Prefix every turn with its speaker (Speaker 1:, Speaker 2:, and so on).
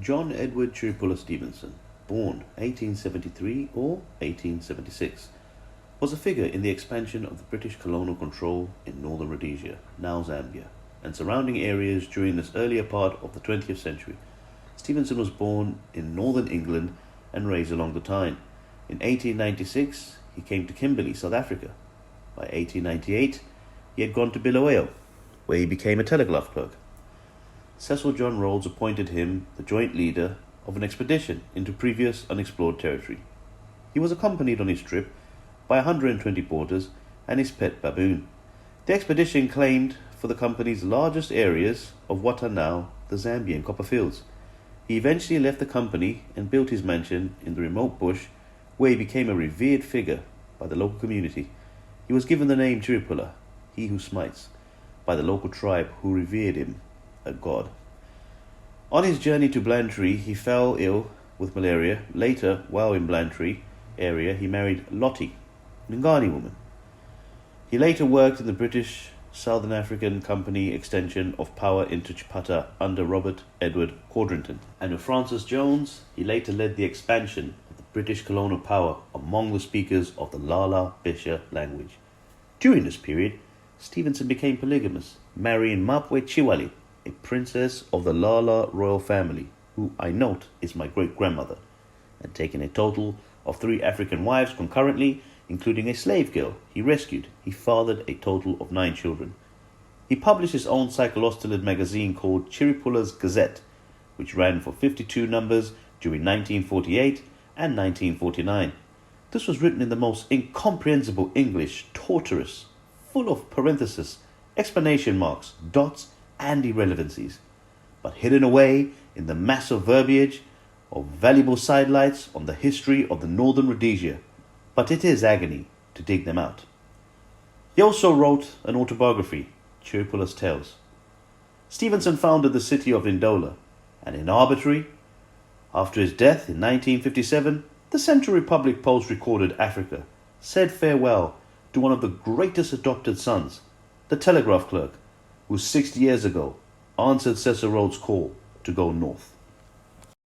Speaker 1: John Edward Chirupula Stevenson, born 1873 or 1876, was a figure in the expansion of the British colonial control in northern Rhodesia, now Zambia, and surrounding areas during this earlier part of the 20th century. Stevenson was born in northern England and raised along the Tyne. In 1896, he came to Kimberley, South Africa. By 1898, he had gone to Bulawayo, where he became a telegraph clerk. Cecil John Rhodes appointed him the joint leader of an expedition into previous unexplored territory. He was accompanied on his trip by 120 porters and his pet baboon. The expedition claimed for the company's largest areas of what are now the Zambian copper fields. He eventually left the company and built his mansion in the remote bush, where he became a revered figure by the local community. He was given the name Chirupula, he who smites, by the local tribe who revered him, a god. On his journey to Blantyre, he fell ill with malaria. Later, while in Blantyre area, he married Lottie, an Ngani woman. He later worked in the British Southern African Company extension of power into Chipata under Robert Edward Codrington. And with Francis Jones, he later led the expansion of the British colonial power among the speakers of the Lala Bisha language. During this period, Stevenson became polygamous, marrying Mapwe Chiwali, a princess of the Lala royal family, who I note is my great-grandmother, and taking a total of 3 African wives concurrently, including a slave girl he rescued. He fathered a total of 9 children. He published his own cyclostelid magazine called Chirupula's Gazette, which ran for 52 numbers during 1948 and 1949. This was written in the most incomprehensible English, tortuous, full of parentheses, explanation marks, dots, and irrelevancies, but hidden away in the mass of verbiage of valuable sidelights on the history of the northern Rhodesia. But it is agony to dig them out. He also wrote an autobiography, Chirupula's Tales. Stevenson founded the city of Ndola, and in arbitrary, after his death in 1957, the Central Republic Post recorded Africa said farewell to one of the greatest adopted sons, the telegraph clerk, who 60 years ago answered Cecil Rhodes' call to go north.